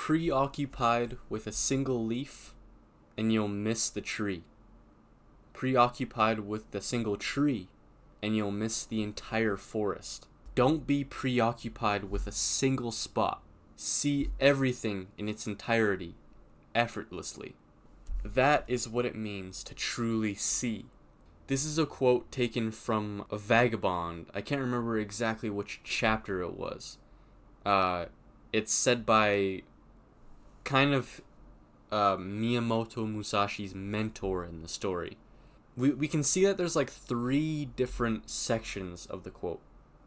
preoccupied with a single leaf and you'll miss the tree. Preoccupied with the single tree and you'll miss the entire forest. Don't be preoccupied with a single spot. See everything in its entirety, effortlessly. That is what it means to truly see. This is a quote taken from a Vagabond. I can't remember exactly which chapter it was. It's said by kind of Miyamoto Musashi's mentor in the story. We can see that there's like 3 different sections of the quote.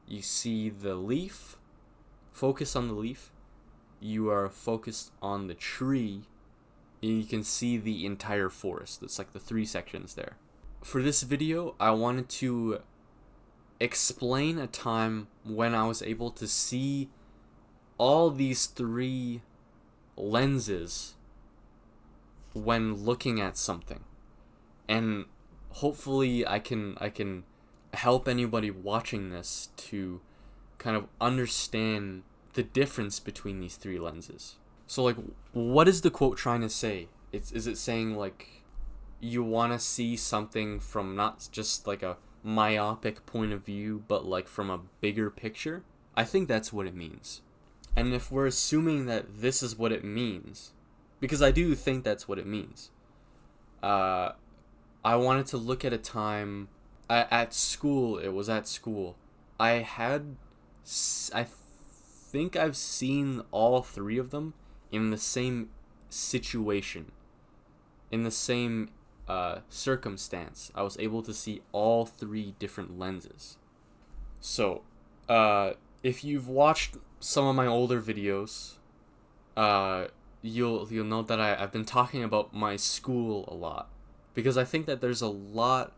You see the leaf, focus on the leaf. You are focused on the tree, and you can see the entire forest. It's like the 3 sections there. For this video, I wanted to explain a time when I was able to see all these 3 lenses when looking at something. And hopefully I can help anybody watching this to kind of understand the difference between these 3 lenses. So like, what is the quote trying to say? Is it saying like you want to see something from not just like a myopic point of view, but like from a bigger picture? I think that's what it means. And if we're assuming that this is what it means, because I do think that's what it means, I wanted to look at a time at school. It was at school. I think I've seen all 3 of them in the same situation, in the same circumstance. I was able to see all 3 different lenses. So, if you've watched some of my older videos, you'll know that I've been talking about my school a lot, because I think that there's a lot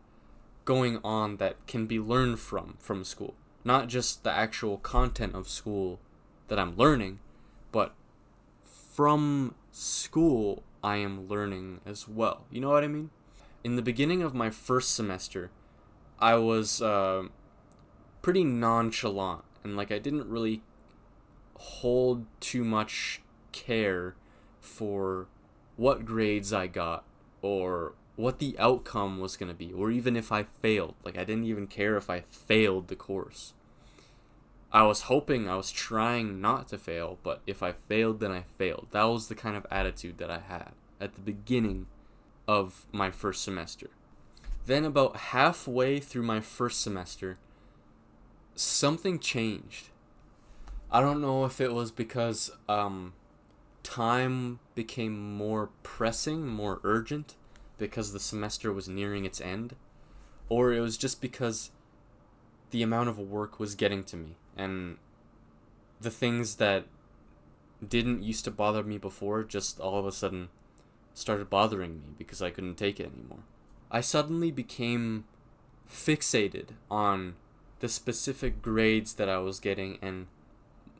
going on that can be learned from school. Not just the actual content of school that I'm learning, but from school I am learning as well. You know what I mean? In the beginning of my first semester, I was pretty nonchalant, and like I didn't really hold too much care for what grades I got or what the outcome was going to be, or even if I failed. Like, I didn't even care if I failed the course. I was trying not to fail, but if I failed, then I failed. That was the kind of attitude that I had at the beginning of my first semester. Then about halfway through my first semester, something changed. I don't know if it was because time became more pressing, more urgent, because the semester was nearing its end, or it was just because the amount of work was getting to me, and the things that didn't used to bother me before just all of a sudden started bothering me because I couldn't take it anymore. I suddenly became fixated on the specific grades that I was getting and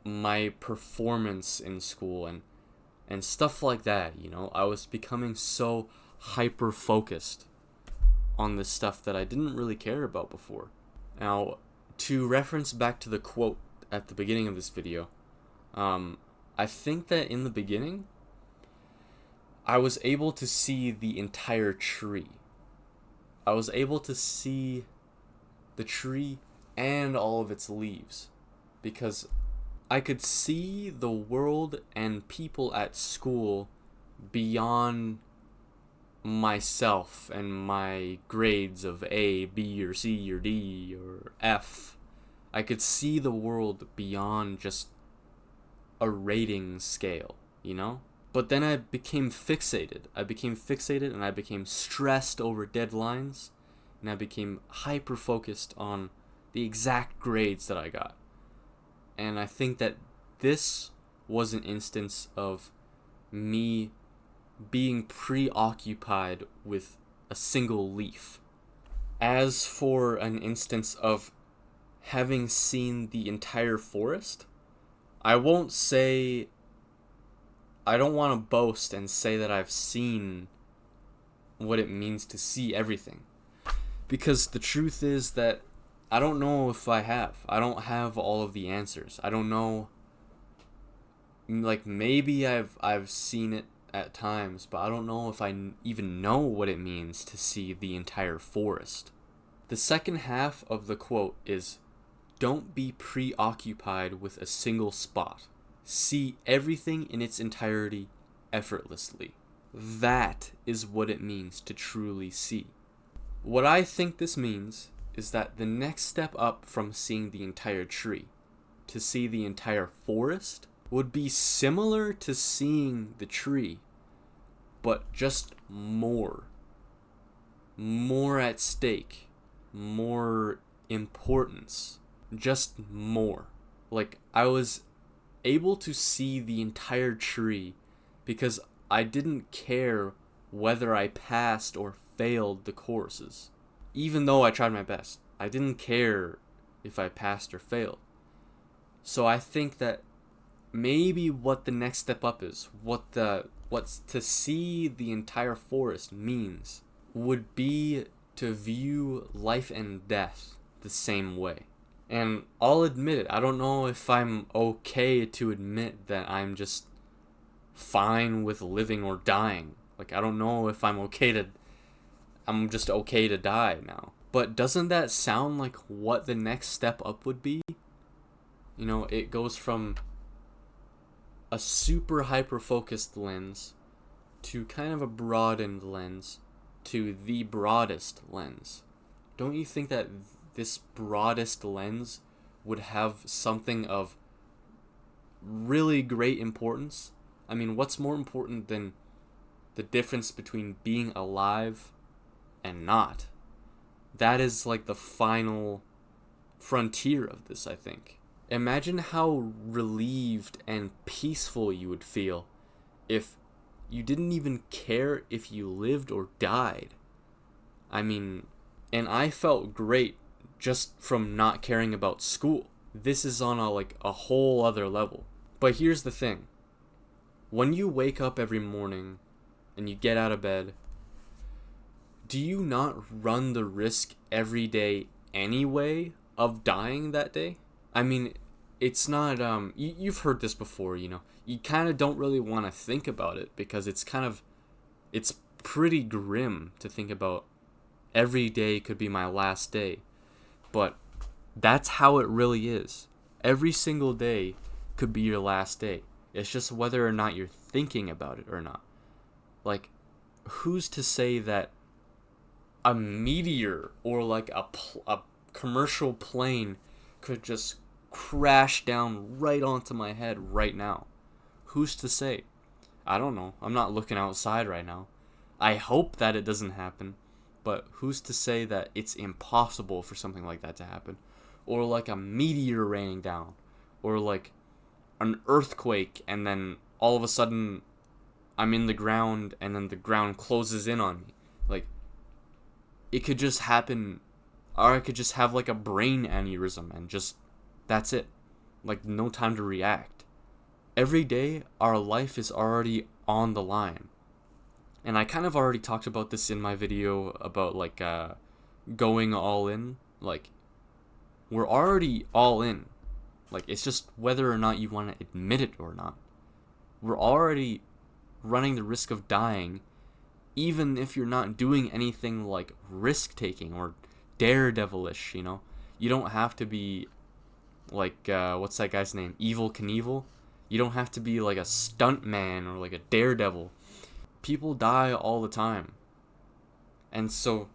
my performance in school and stuff like that, you know. I was becoming so hyper-focused on this stuff that I didn't really care about before. Now, to reference back to the quote at the beginning of this video, I think that in the beginning, I was able to see the entire tree. I was able to see the tree and all of its leaves, because I could see the world and people at school beyond myself and my grades of A, B, or C, or D, or F. I could see the world beyond just a rating scale, you know? But then I became fixated. And I became stressed over deadlines, and I became hyper-focused on the exact grades that I got. And I think that this was an instance of me being preoccupied with a single leaf. As for an instance of having seen the entire forest, I don't want to boast and say that I've seen what it means to see everything, because the truth is that I don't know if I have. I don't have all of the answers. I don't know Like, maybe I've seen it at times, but I don't know if even know what it means to see the entire forest. The second half of the quote is, don't be preoccupied with a single spot. See everything in its entirety effortlessly. That is what it means to truly see. What I think this means is that the next step up from seeing the entire tree to see the entire forest would be similar to seeing the tree, but just more. More at stake. More importance. Just more. Like, I was able to see the entire tree because I didn't care whether I passed or failed the courses. Even though I tried my best, I didn't care if I passed or failed. So I think that maybe what the next step up is, what's to see the entire forest means, would be to view life and death the same way. And I'll admit it, I don't know if I'm okay to admit that I'm just fine with living or dying. Like, I don't know if I'm just okay to die now. But doesn't that sound like what the next step up would be? You know, it goes from a super hyper-focused lens to kind of a broadened lens to the broadest lens. Don't you think that this broadest lens would have something of really great importance? I mean, what's more important than the difference between being alive and not? That is like the final frontier of this, I think. Imagine how relieved and peaceful you would feel if you didn't even care if you lived or died. I mean, and I felt great just from not caring about school. This is on a whole other level. But here's the thing. When you wake up every morning and you get out of bed, do you not run the risk every day anyway of dying that day? I mean, it's not, you've heard this before, you know. You kind of don't really want to think about it because it's pretty grim to think about every day could be my last day. But that's how it really is. Every single day could be your last day. It's just whether or not you're thinking about it or not. Like, who's to say that a meteor or like a commercial plane could just crash down right onto my head right now? Who's to say? I don't know. I'm not looking outside right now. I hope that it doesn't happen, but who's to say that it's impossible for something like that to happen? Or like a meteor raining down, or like an earthquake, and then all of a sudden I'm in the ground and then the ground closes in on me. Like, it could just happen, or I could just have like a brain aneurysm and just, that's it. Like, no time to react. Every day, our life is already on the line. And I kind of already talked about this in my video about like going all in. Like, we're already all in. Like, it's just whether or not you want to admit it or not. We're already running the risk of dying, even if you're not doing anything like risk-taking or daredevilish, you know? You don't have to be like, what's that guy's name? Evel Knievel? You don't have to be like a stuntman or like a daredevil. People die all the time. And so,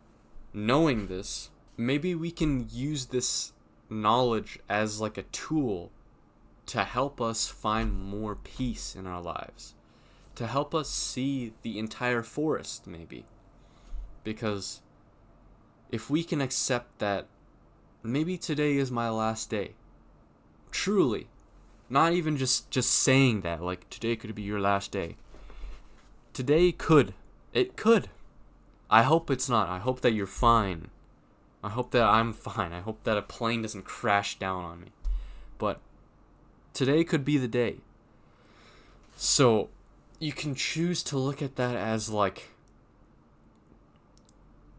knowing this, maybe we can use this knowledge as like a tool to help us find more peace in our lives. To help us see the entire forest, maybe. Because if we can accept that maybe today is my last day, truly, not even just saying that, like, today could be your last day. Today could. It could. I hope it's not. I hope that you're fine. I hope that I'm fine. I hope that a plane doesn't crash down on me. But today could be the day. So, you can choose to look at that as, like,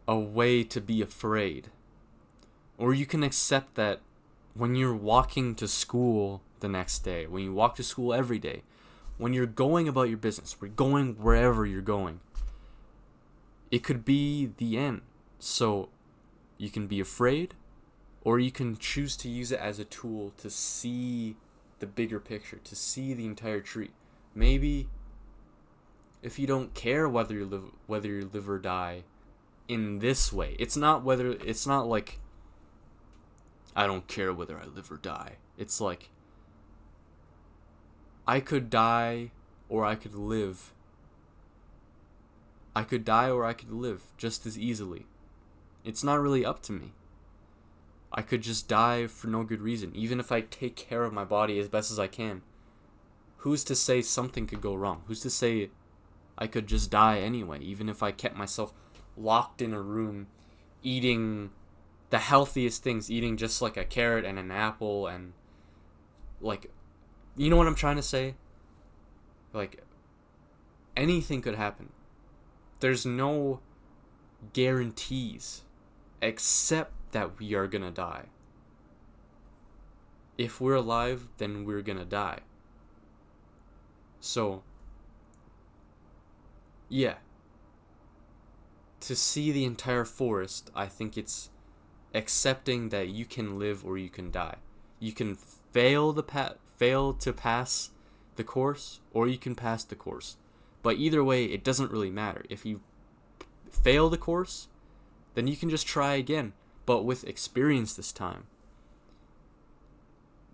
a way to be afraid. Or you can accept that when you're walking to school the next day, when you walk to school every day, when you're going about your business, we're going wherever you're going, it could be the end. So you can be afraid, or you can choose to use it as a tool to see the bigger picture, to see the entire tree. Maybe if you don't care whether you live or die in this way, it's not like I don't care whether I live or die. It's like I could die or I could live. I could die or I could live just as easily. It's not really up to me. I could just die for no good reason, even if I take care of my body as best as I can. Who's to say something could go wrong? Who's to say I could just die anyway, even if I kept myself locked in a room eating the healthiest things, eating just like a carrot and an apple and like, you know what I'm trying to say? Like, anything could happen. There's no guarantees except that we are gonna die. If we're alive, then we're gonna die. So, yeah. To see the entire forest, I think it's accepting that you can live or you can die. You can fail to pass the course, or you can pass the course. But either way, it doesn't really matter. If you fail the course, then you can just try again, but with experience this time.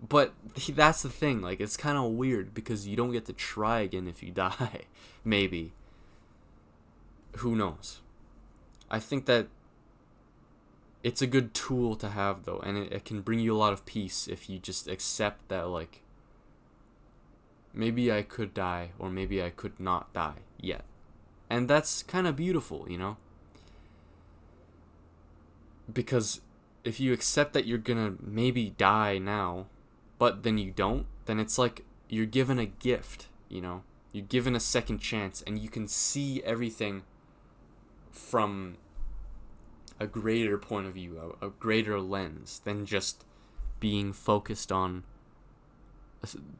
But that's the thing, like, it's kind of weird because you don't get to try again if you die. Maybe. Who knows? I think that it's a good tool to have, though, and it can bring you a lot of peace if you just accept that, like, maybe I could die or maybe I could not die yet. And that's kind of beautiful, you know? Because if you accept that you're gonna maybe die now, but then you don't, then it's like you're given a gift, you know? You're given a second chance, and you can see everything from a greater point of view, a greater lens than just being focused on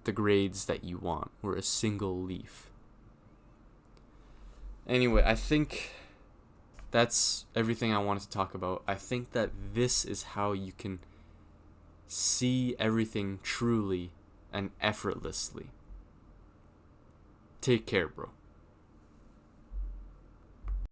the grades that you want, or a single leaf. Anyway, I think that's everything I wanted to talk about. I think that this is how you can see everything truly and effortlessly. Take care, bro.